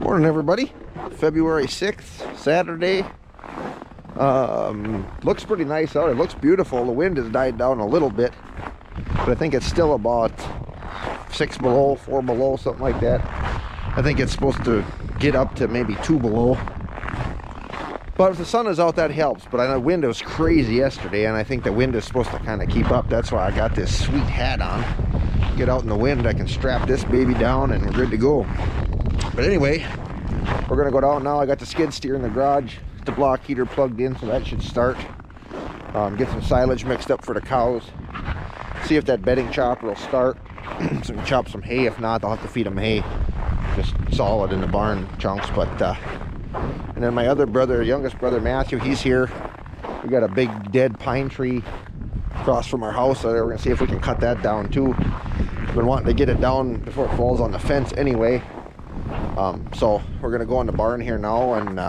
Morning, everybody. February 6th, Saturday. Looks pretty nice out. It looks beautiful. The wind has died down a little bit, but I think it's still about 6 below, 4 below, something like that. I think it's supposed to get up to maybe 2 below. But if the sun is out, that helps. But I know the wind was crazy yesterday, and I think the wind is supposed to kind of keep up. That's why I got this sweet hat on. Get out in the wind, I can strap this baby down, and we're good to go. But anyway, we're gonna go down now. I got the skid steer in the garage, the block heater plugged in, so that should start. Get some silage mixed up for the cows. See if that bedding chopper will start. So we can chop some hay. If not, I'll have to feed them hay, just solid in the barn chunks. But and then my other brother, youngest brother Matthew, he's here. We got a big dead pine tree across from our house, so we're gonna see if we can cut that down too. I've been wanting to get it down before it falls on the fence anyway. So we're gonna go in the barn here now and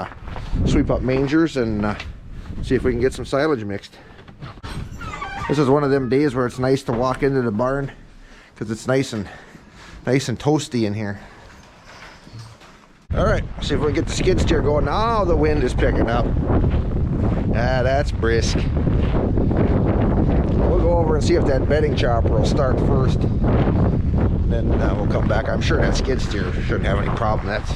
sweep up mangers and see if we can get some silage mixed. This is one of them days where it's nice to walk into the barn because it's nice and toasty in here. All right, see if we can get the skid steer going. Now the wind is picking up. Ah, that's brisk. We'll go over and see if that bedding chopper will start first. Then we'll come back. I'm sure that skid steer shouldn't have any problem. That's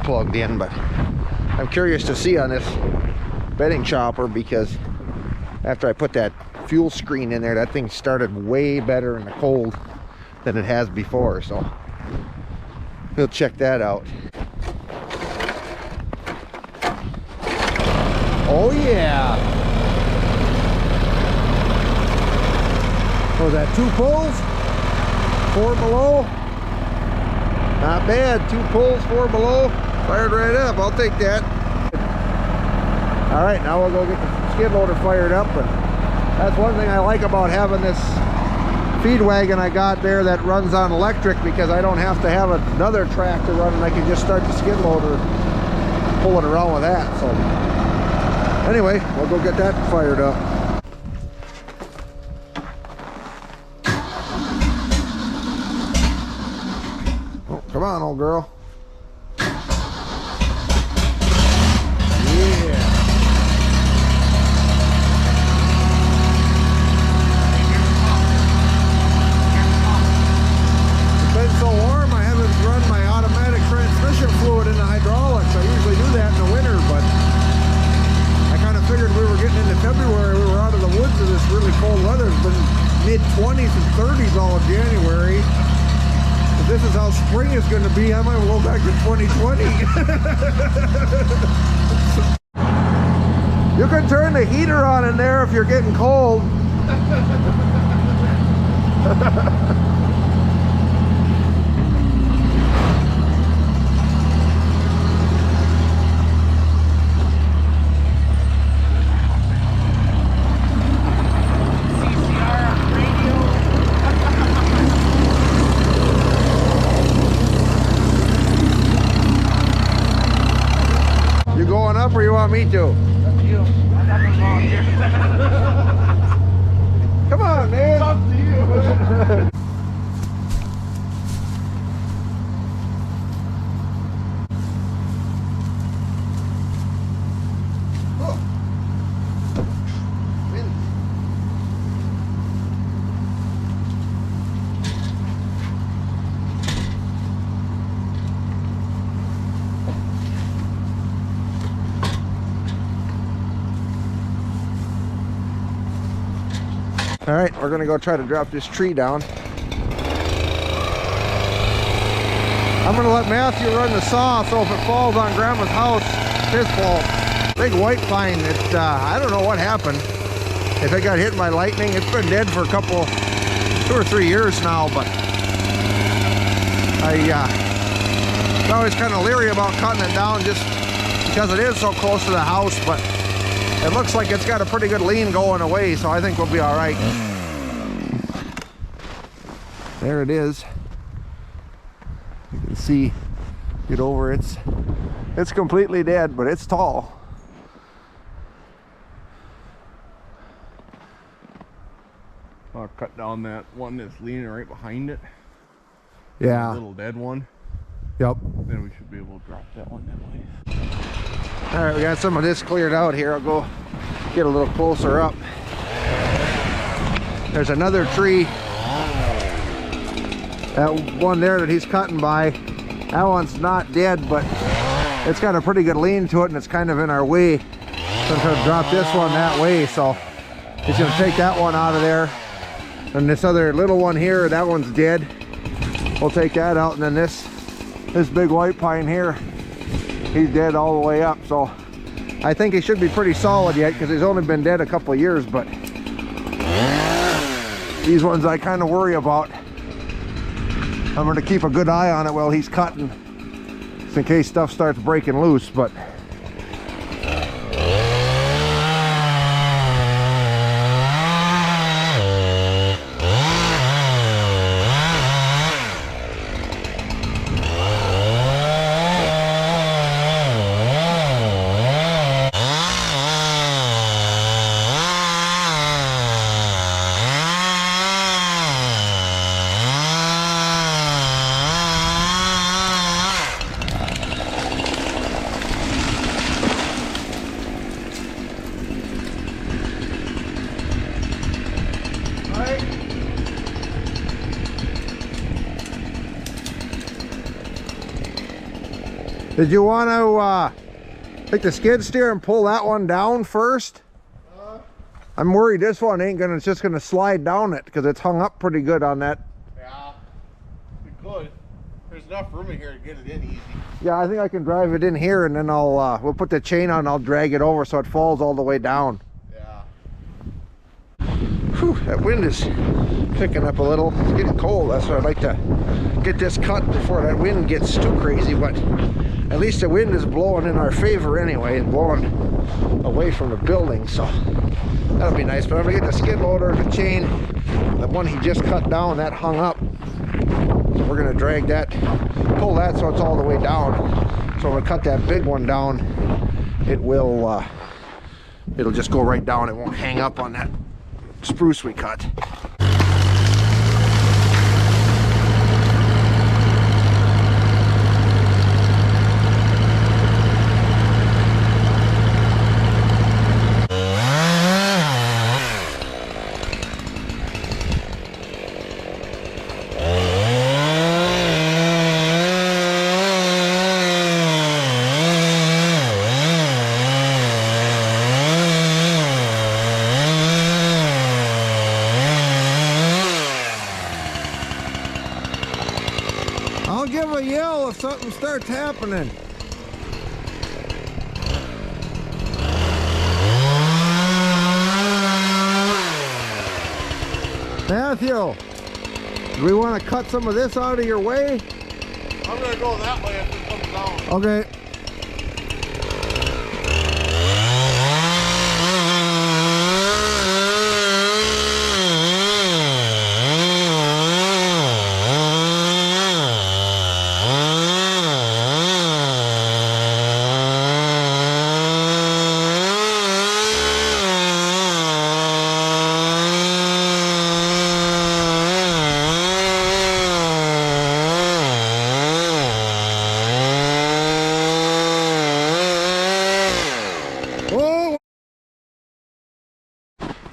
plugged in, but I'm curious to see on this bedding chopper because after I put that fuel screen in there, that thing started way better in the cold than it has before. So we'll check that out. Oh yeah. Was that 2 pulls? 4 below? Not bad. 2 pulls, 4 below. Fired right up. I'll take that. All right, now we'll go get the skid loader fired up. And that's one thing I like about having this feed wagon I got there that runs on electric, because I don't have to have another tractor running. I can just start the skid loader, pull it around with that. So anyway, we'll go get that fired up. Oh, come on, old girl. Fluid in the hydraulics. I usually do that in the winter, but I kind of figured we were getting into February. We were out of the woods of this really cold weather. It's been mid-20s and 30s all of January. If this is how spring is going to be, I might go back to 2020. You can turn the heater on in there if you're getting cold. Up, or you want me to? Up to you. I'm not gonna volunteer. Come on, man. It's up to you. All right, we're gonna go try to drop this tree down. I'm gonna let Matthew run the saw, so if it falls on Grandma's house, it's his fault. Big white pine, I don't know what happened. If it got hit by lightning, it's been dead for 2 or 3 years now, but I'm always kind of leery about cutting it down just because it is so close to the house, but it looks like it's got a pretty good lean going away, so I think we'll be all right. There it is. You can see, get over it. It's completely dead, but it's tall. I'll cut down that one that's leaning right behind it. Yeah. Little dead one. Yep. Then we should be able to drop that one that way. All right, we got some of this cleared out here. I'll go get a little closer up. There's another tree. That one there that he's cutting by, that one's not dead, but it's got a pretty good lean to it, and it's kind of in our way. So I'm going to drop this one that way, so he's going to take that one out of there. And this other little one here, that one's dead. We'll take that out, and then this big white pine here, he's dead all the way up. So I think he should be pretty solid yet, because he's only been dead a couple of years, but these ones I kind of worry about. I'm going to keep a good eye on it while he's cutting, just in case stuff starts breaking loose. But did you want to take the skid steer and pull that one down first? I'm worried this one ain't gonna, it's just gonna slide down it because it's hung up pretty good on that. Yeah, we could. There's enough room in here to get it in easy. Yeah, I think I can drive it in here, and then we'll put the chain on and I'll drag it over so it falls all the way down. Yeah. Whew, that wind is picking up a little. It's getting cold. That's why I'd like to get this cut before that wind gets too crazy, but at least the wind is blowing in our favor anyway. It's blowing away from the building, so that'll be nice. But I'm gonna get the skid loader, the chain, the one he just cut down, that hung up. So we're gonna drag that, pull that so it's all the way down. So when we cut that big one down, it will, it'll just go right down. It won't hang up on that spruce we cut. I'll give a yell if something starts happening. Matthew, do we want to cut some of this out of your way? I'm gonna go that way if it comes down. Okay.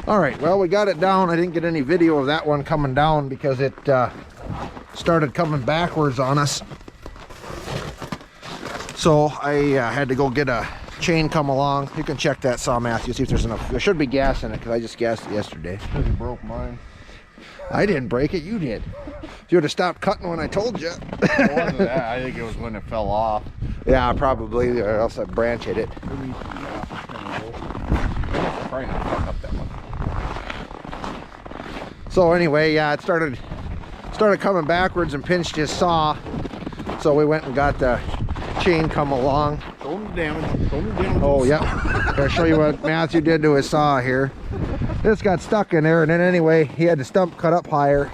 All right, well, we got it down. I didn't get any video of that one coming down because it started coming backwards on us. So I had to go get a chain come along. You can check that saw, Matthew, see if there's enough. There should be gas in it because I just gassed it yesterday. Because you broke mine. I didn't break it, you did. You would have stopped cutting when I told you. It wasn't that. I think it was when it fell off. Yeah, probably, or else a branch hit it. Probably not fuck up that one. So anyway, yeah, it started coming backwards and pinched his saw. So we went and got the chain come along. Show me the damage. Show me the damage. Oh, yep. I'll show you what Matthew did to his saw here. This got stuck in there, and then anyway, he had the stump cut up higher.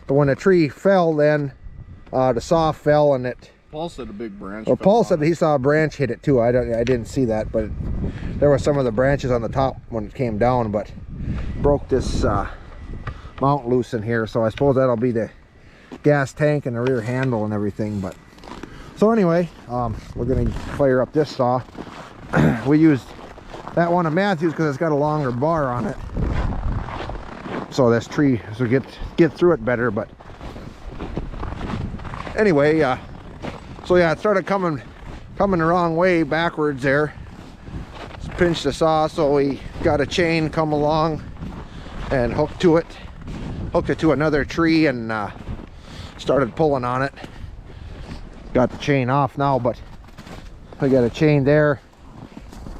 But when the tree fell, then the saw fell, and it. Paul said a big branch. Well, Paul said he saw a branch hit it too. I didn't see that, but there were some of the branches on the top when it came down, but broke this mount loose in here. So I suppose that'll be the gas tank and the rear handle and everything. But So anyway, we're gonna fire up this saw. We used that one of Matthew's because it's got a longer bar on it, so this tree so get through it better. But anyway, so yeah, it started coming the wrong way, backwards there. Just pinched the saw, so we got a chain come along and hooked it to another tree, and started pulling on it. Got the chain off now, but I got a chain there,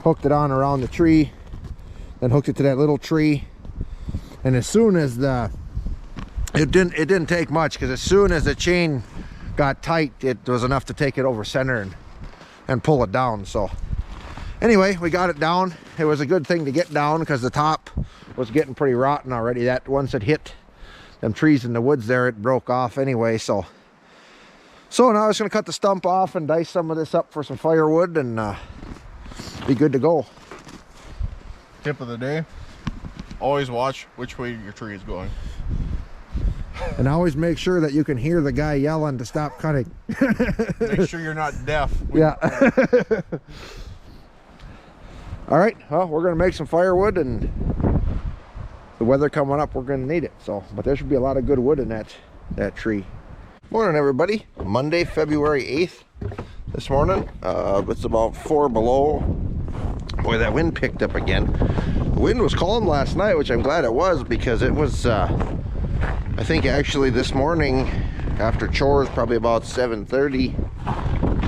hooked it on around the tree, then hooked it to that little tree. And as soon as it didn't take much, because as soon as the chain got tight, it was enough to take it over center and pull it down. So anyway, we got it down. It was a good thing to get down because the top was getting pretty rotten already. That once it hit them trees in the woods there, it broke off anyway. So now I was going to cut the stump off and dice some of this up for some firewood and be good to go. Tip of the day, always watch which way your tree is going. And always make sure that you can hear the guy yelling to stop cutting. Make sure you're not deaf. Yeah. All right, well, we're going to make some firewood, and the weather coming up, we're going to need it. So, but there should be a lot of good wood in that tree. Morning, everybody. Monday, February 8th this morning. It's about 4 below. Boy, that wind picked up again. The wind was calm last night, which I'm glad it was, because it was, I think actually this morning after chores, probably about 7:30,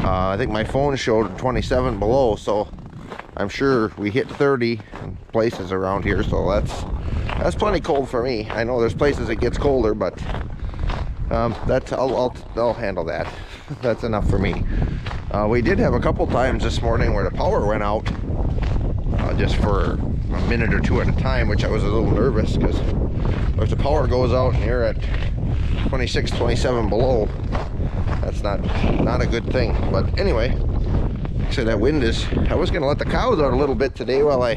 I think my phone showed 27 below, so I'm sure we hit 30 in places around here, so that's plenty cold for me. I know there's places it gets colder, but I'll handle that. That's enough for me. We did have a couple times this morning where the power went out just for a minute or two at a time, which I was a little nervous, because if the power goes out and you're at 26, 27 below, that's not a good thing. But anyway, like I said, that wind is, I was going to let the cows out a little bit today while I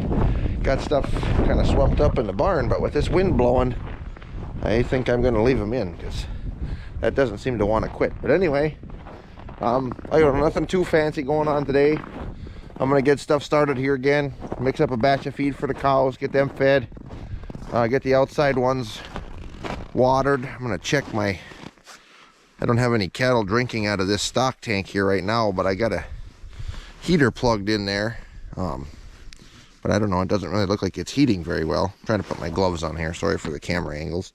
got stuff kind of swept up in the barn, but with this wind blowing, I think I'm going to leave them in, because that doesn't seem to want to quit. But anyway, I got nothing too fancy going on today. I'm going to get stuff started here again, mix up a batch of feed for the cows, get them fed, get the outside ones watered. I'm going to check I don't have any cattle drinking out of this stock tank here right now, but I got a heater plugged in there. But I don't know, it doesn't really look like it's heating very well. I'm trying to put my gloves on here, sorry for the camera angles.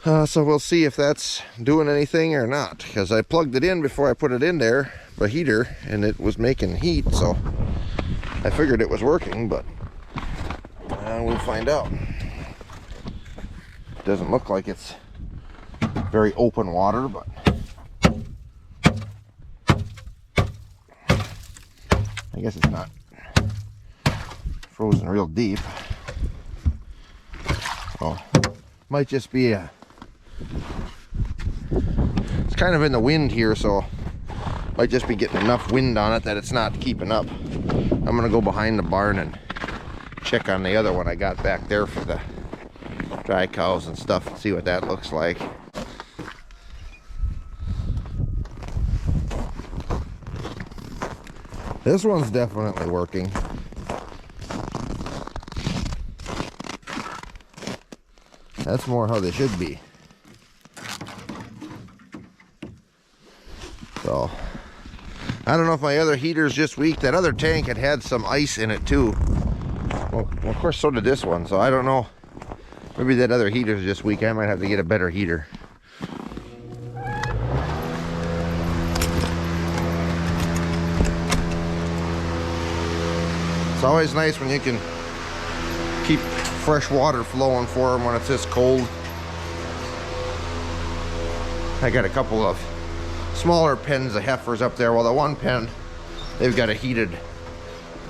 So we'll see if that's doing anything or not, because I plugged it in before I put it in there, the heater, and it was making heat, so I figured it was working, but we'll find out. Doesn't look like it's very open water, but I guess it's not frozen real deep. Oh, might just be it's kind of in the wind here, so might just be getting enough wind on it that it's not keeping up. I'm gonna go behind the barn and check on the other one I got back there for the dry cows and stuff and see what that looks like. This one's definitely working. That's more how they should be. So, I don't know if my other heater's just weak. That other tank had some ice in it too. Well, of course, so did this one. So I don't know. Maybe that other heater's just weak. I might have to get a better heater. It's always nice when you can keep fresh water flowing for them when it's this cold. I got a couple of smaller pens of heifers up there. Well, the one pen, they've got a heated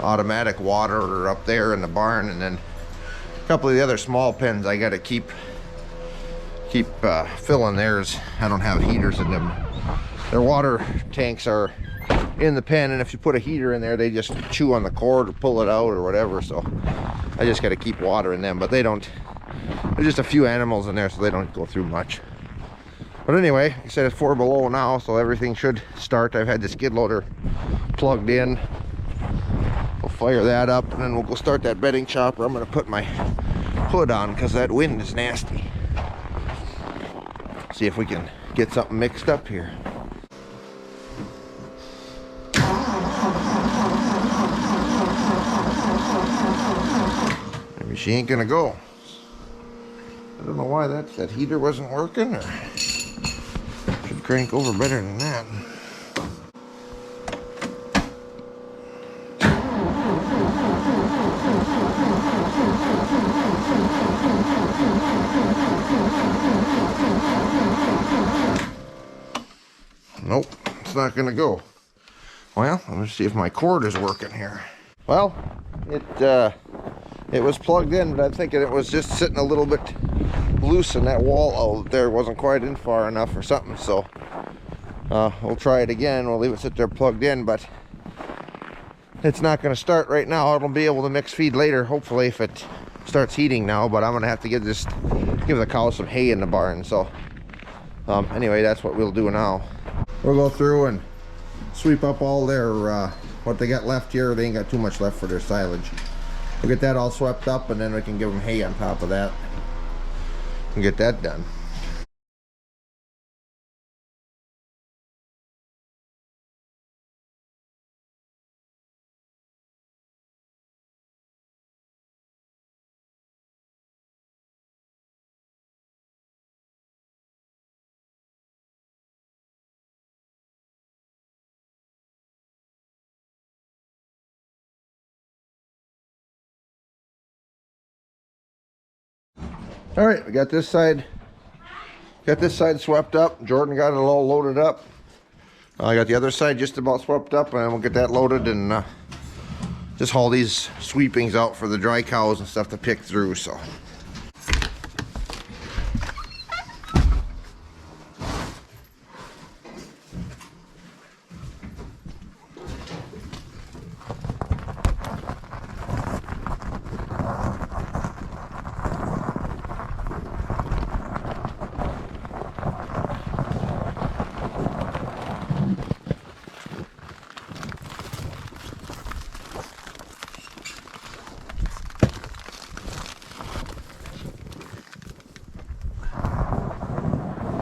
automatic water up there in the barn, and then a couple of the other small pens I got to keep filling theirs. I don't have heaters in them. Their water tanks are in the pen, and if you put a heater in there, they just chew on the cord or pull it out or whatever. So I just got to keep water in them, but they don't. There's just a few animals in there, so they don't go through much. But anyway, like I said, it's 4 below now, so everything should start. I've had the skid loader plugged in. We'll fire that up, and then we'll go start that bedding chopper. I'm going to put my hood on because that wind is nasty. See if we can get something mixed up here. Maybe she ain't gonna go. I don't know why that heater wasn't working, or should crank over better than that. Nope, it's not gonna go. Well, let me see if my cord is working here. Well, it was plugged in, but I'm thinking it was just sitting a little bit loose, and that wall out there wasn't quite in far enough or something. So we'll try it again. We'll leave it sit there plugged in, but it's not going to start right now. It'll be able to mix feed later, hopefully, if it starts heating now. But I'm going to have to give the cows some hay in the barn. So anyway, that's what we'll do now. We'll go through and sweep up all their what they got left here. They ain't got too much left for their silage. We'll get that all swept up, and then we can give them hay on top of that and get that done. All right, we got this side swept up. Jordan got it all loaded up. I got the other side just about swept up, and we'll get that loaded and just haul these sweepings out for the dry cows and stuff to pick through. So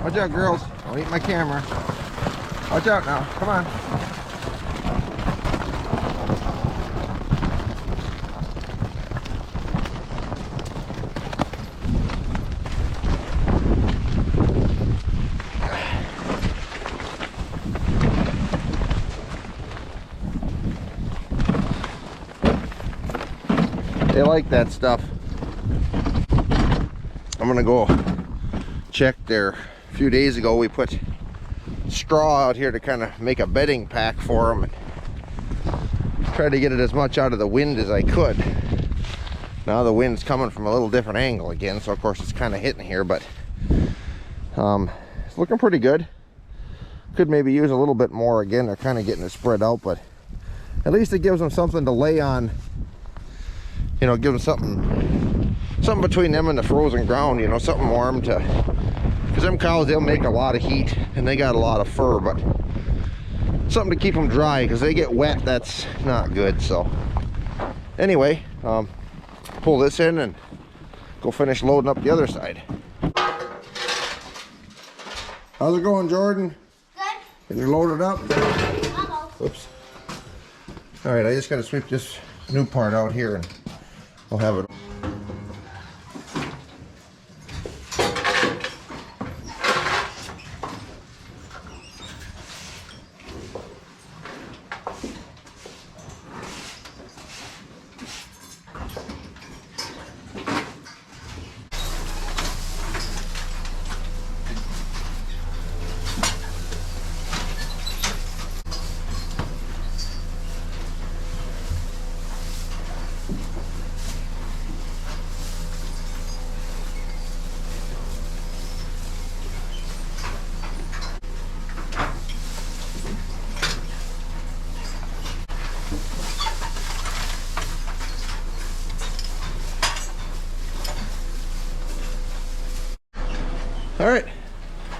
watch out, girls. Don't eat my camera. Watch out now. Come on. They like that stuff. I'm gonna go check there. A few days ago we put straw out here to kind of make a bedding pack for them and try to get it as much out of the wind as I could. Now the wind's coming from a little different angle again, so of course it's kind of hitting here, but it's looking pretty good. Could maybe use a little bit more. Again, they're kind of getting it spread out, but at least it gives them something to lay on. You know, give them something between them and the frozen ground, you know, something warm to, because them cows, they'll make a lot of heat and they got a lot of fur, but something to keep them dry, because they get wet, that's not good. So anyway, pull this in and go finish loading up the other side. How's it going, Jordan? Good. Getting loaded up? Almost. Oops. All right, I just got to sweep this new part out here and I'll have it.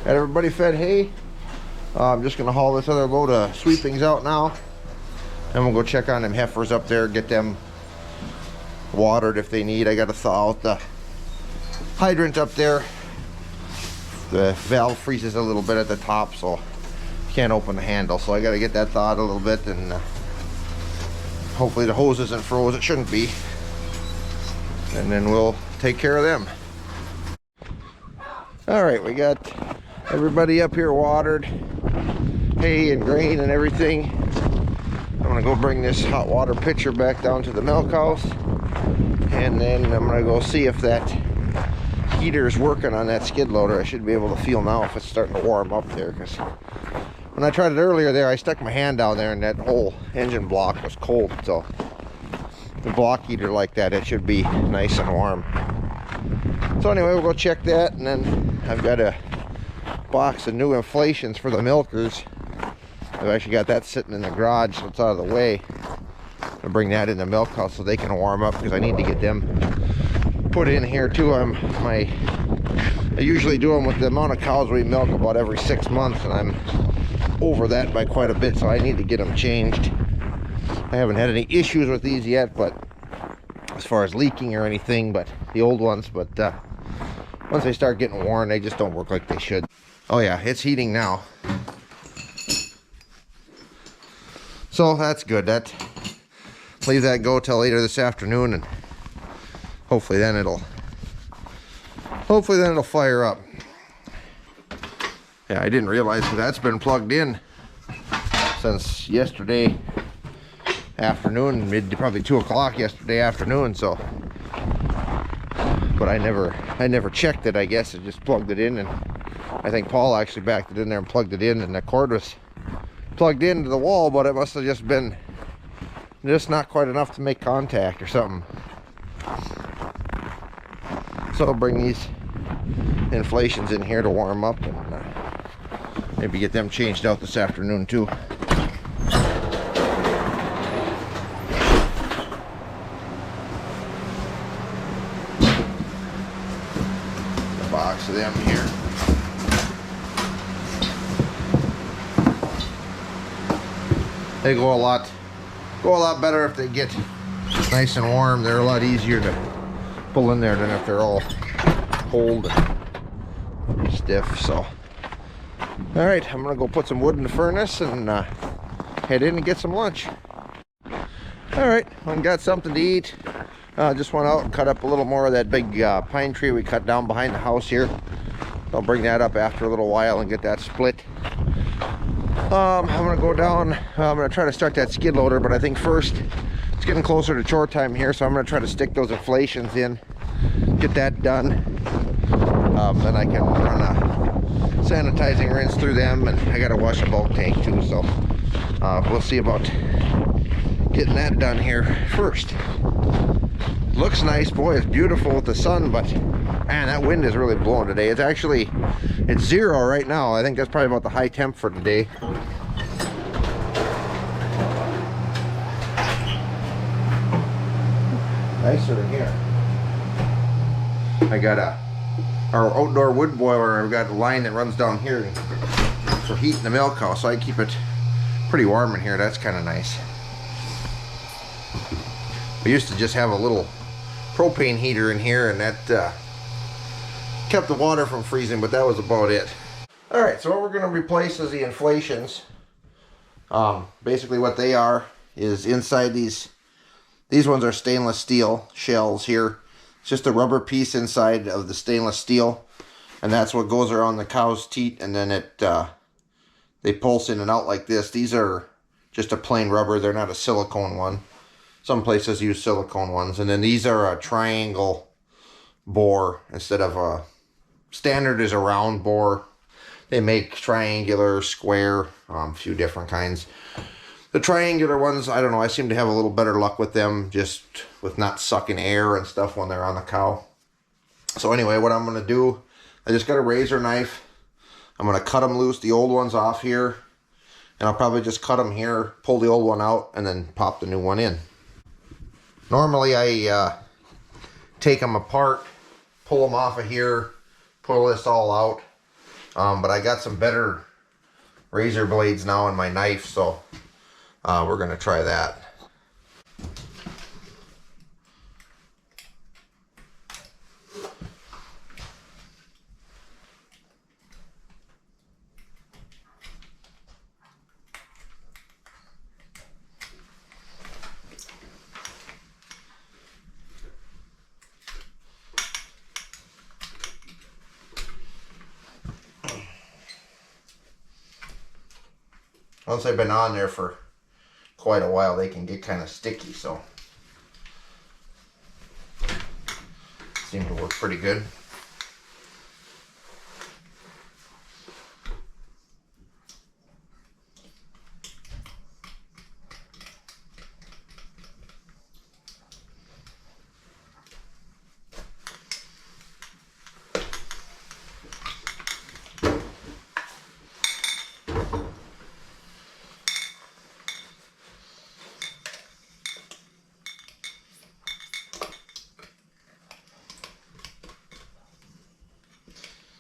Got everybody fed hay. I'm just gonna haul this other load of sweepings out now. And we'll go check on them heifers up there, get them watered if they need. I gotta thaw out the hydrant up there. The valve freezes a little bit at the top, so can't open the handle. So I gotta get that thawed a little bit, and hopefully the hose isn't froze. It shouldn't be. And then we'll take care of them. All right, we got everybody up here watered, hay and grain and everything. I'm gonna go bring this hot water pitcher back down to the milk house, and then I'm gonna go see if that heater is working on that skid loader. I should be able to feel now if it's starting to warm up there, because when I tried it earlier there, I stuck my hand down there and that whole engine block was cold. So the block heater like that, it should be nice and warm. So anyway, we'll go check that, and then I've got a box of new inflations for the milkers. I've actually got that sitting in the garage, so it's out of the way. I'll bring that in the milk house so they can warm up, because I need to get them put in here too. I usually do them with the amount of cows we milk about every 6 months, and I'm over that by quite a bit, so I need to get them changed. I haven't had any issues with these yet, but as far as leaking or anything, but the old ones, but once they start getting worn, they just don't work like they should. Oh yeah, it's heating now. So that's good. That leave that go till later this afternoon, and hopefully then it'll fire up. Yeah, I didn't realize that that's been plugged in since yesterday afternoon, probably 2 o'clock yesterday afternoon. So, but I never checked it. I guess I just plugged it in, and I think Paul actually backed it in there and plugged it in, and the cord was plugged into the wall, but it must have just been not quite enough to make contact or something. So I'll bring these inflations in here to warm up, and maybe get them changed out this afternoon too. A box of them here. They go a lot better if they get nice and warm. They're a lot easier to pull in there than if they're all cold and stiff. So all right, I'm gonna go put some wood in the furnace and head in and get some lunch. All right, I got something to eat. Just went out and cut up a little more of that big pine tree we cut down behind the house here. I'll bring that up after a little while and get that split. I'm gonna go down. I'm gonna try to start that skid loader, but I think first it's getting closer to chore time here, so I'm gonna try to stick those inflations in, get that done. Then I can run a sanitizing rinse through them, and I gotta wash a bulk tank too, so we'll see about getting that done here first. Looks nice, boy, it's beautiful with the sun, but man, that wind is really blowing today. It's 0 right now. I think that's probably about the high temp for today. Nicer in here. I got our outdoor wood boiler. I've got a line that runs down here for heating the milk house, so I keep it pretty warm in here. That's kind of nice. We used to just have a little propane heater in here, and that kept the water from freezing, but that was about it. All right, so what we're going to replace is the inflations. Basically what they are is inside these ones are stainless steel shells here. It's just a rubber piece inside of the stainless steel, and that's what goes around the cow's teat, and then they pulse in and out like this. These are just a plain rubber. They're not a silicone one. Some places use silicone ones. And then these are a triangle bore instead of a standard is a round bore. They make triangular, square, a few different kinds. The triangular ones, I don't know, I seem to have a little better luck with them, just with not sucking air and stuff when they're on the cow. So anyway, what I'm going to do, I just got a razor knife. I'm going to cut them loose, the old ones off here. And I'll probably just cut them here, pull the old one out, and then pop the new one in. Normally I take them apart, pull them off of here, pull this all out. But I got some better razor blades now in my knife, so we're gonna try that. Once they've been on there for quite a while, they can get kind of sticky, so seem to work pretty good.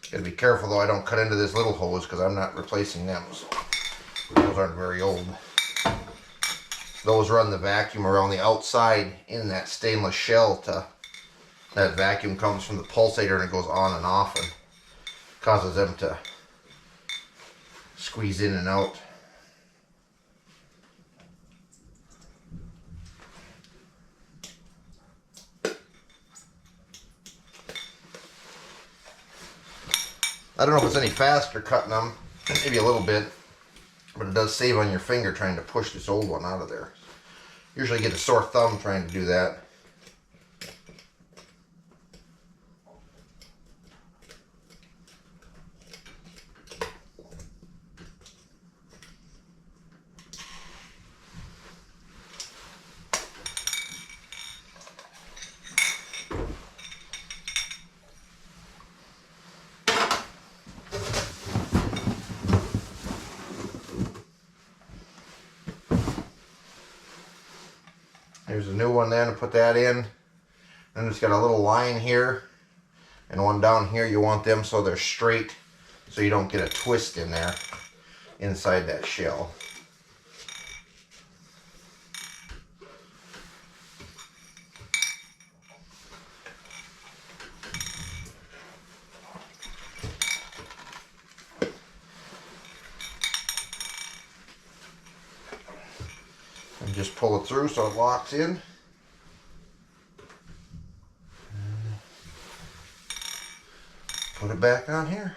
Gotta be careful though I don't cut into this little hose because I'm not replacing them, so those aren't very old. Those run the vacuum around the outside in that stainless shell. That vacuum comes from the pulsator and it goes on and off and causes them to squeeze in and out. I don't know if it's any faster cutting them, maybe a little bit, but it does save on your finger trying to push this old one out of there. Usually get a sore thumb trying to do that. Here's a new one then, put that in. Then it's got a little line here and one down here. You want them so they're straight so you don't get a twist in there inside that shell. And just pull it through so it locks in. Put it back on here.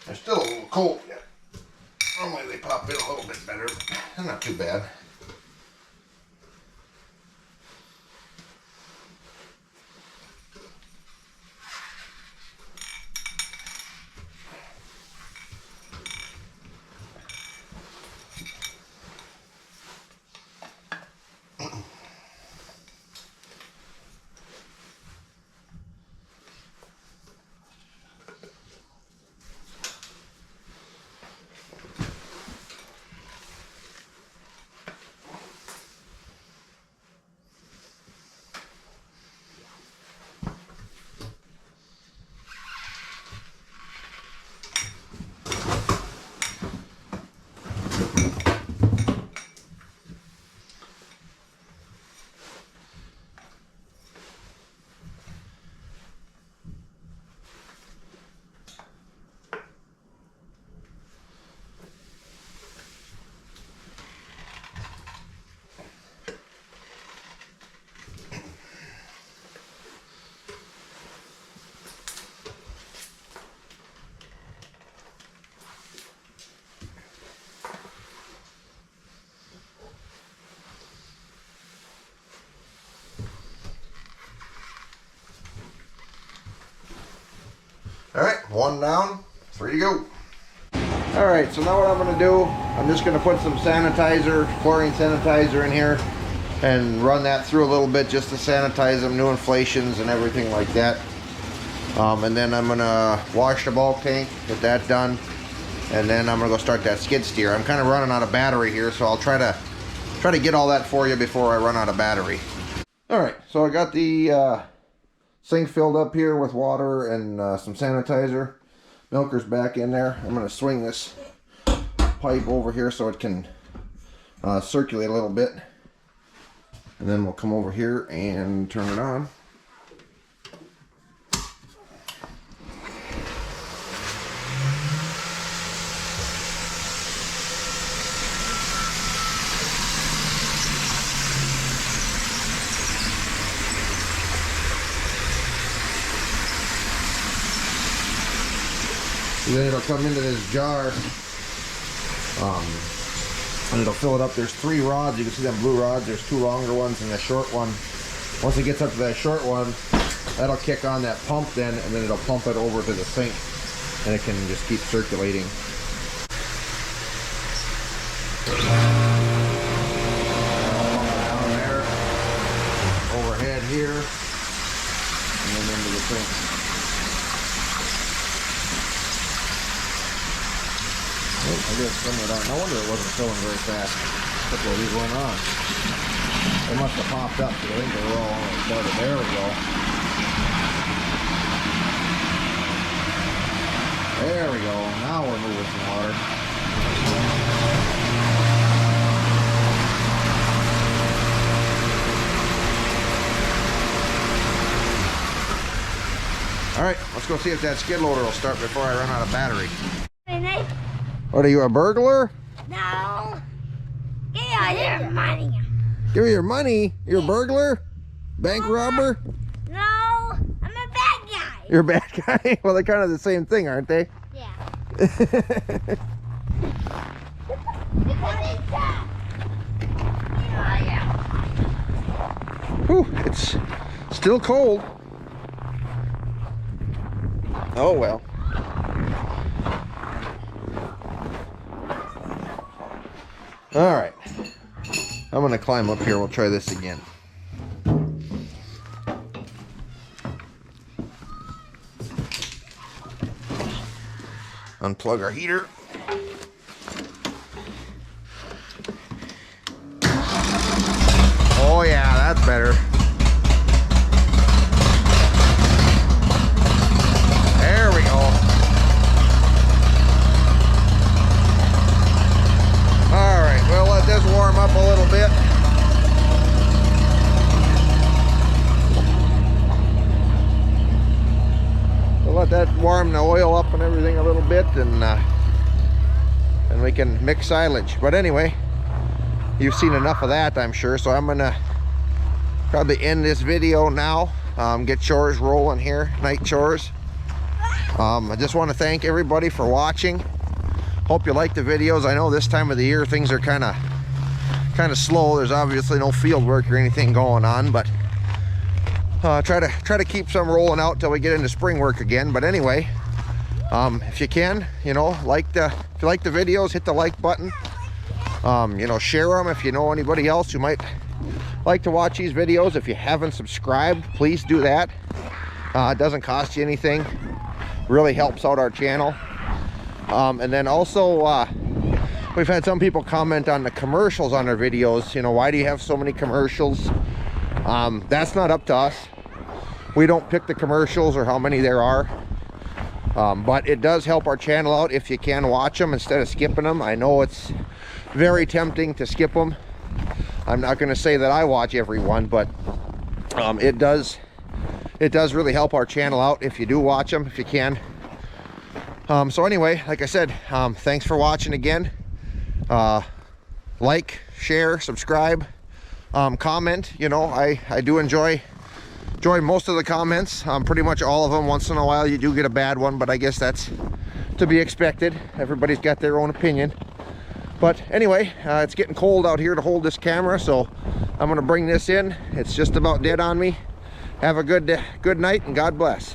They're still a little cold yet. Normally they pop in a little bit better, but they're not too bad. Alright, one down, 3 to go. Alright, so now what I'm going to do, I'm just going to put some sanitizer, chlorine sanitizer in here. and run that through a little bit just to sanitize them, new inflations and everything like that. And then I'm gonna wash the bulk tank, get that done, and then I'm gonna go start that skid steer. I'm kind of running out of battery here, so I'll try to get all that for you before I run out of battery. All right, so I got the sink filled up here with water and some sanitizer. Milker's back in there. I'm gonna swing this pipe over here so it can circulate a little bit, and then we'll come over here and turn it on. And then it'll come into this jar, and it'll fill it up. There's 3 rods. You can see them blue rods. There's 2 longer ones and a short one. Once it gets up to that short one, that'll kick on that pump then, and then it'll pump it over to the sink, and it can just keep circulating. Down there, overhead here, and then into the sink. I guess some of that. No wonder it wasn't filling very fast. A couple of these went on. They must have popped up because I think they were all almost started. There we go. There we go. Now we're moving some water. All right, let's go see if that skid loader will start before I run out of battery. What, are you a burglar? No. Give me your money. Give me your money? You're a burglar? Bank robber? No, I'm a bad guy. You're a bad guy? Well, they're kind of the same thing, aren't they? Yeah. Whew, it's still cold. Oh well. All right, I'm gonna climb up here. We'll try this again. Unplug our heater. Oh yeah, that's better. There we go. All right, we'll let this warm up a little bit. We'll let that warm the oil up and everything a little bit, and we can mix silage. But anyway, you've seen enough of that, I'm sure, so I'm gonna probably end this video now. Get chores rolling here, night chores. I just want to thank everybody for watching. Hope you like the videos. I know this time of the year things are kind of slow. There's obviously no field work or anything going on, but try to keep some rolling out till we get into spring work again. But anyway, if you can, you know, if you like the videos, hit the like button. You know, share them if you know anybody else who might like to watch these videos. If you haven't subscribed, please do that. It doesn't cost you anything. Really helps out our channel. And then also we've had some people comment on the commercials on our videos. You know, why do you have so many commercials? That's not up to us. We don't pick the commercials or how many there are. But it does help our channel out if you can watch them instead of skipping them. I know it's very tempting to skip them. I'm not going to say that I watch every one, but it does really help our channel out if you do watch them, if you can. So anyway, like I said, thanks for watching again. Like, share, subscribe, comment. You know, I do enjoy most of the comments, pretty much all of them. Once in a while you do get a bad one, but I guess that's to be expected. Everybody's got their own opinion. But anyway, it's getting cold out here to hold this camera, so I'm gonna bring this in. It's just about dead on me. Have a good night, and God bless.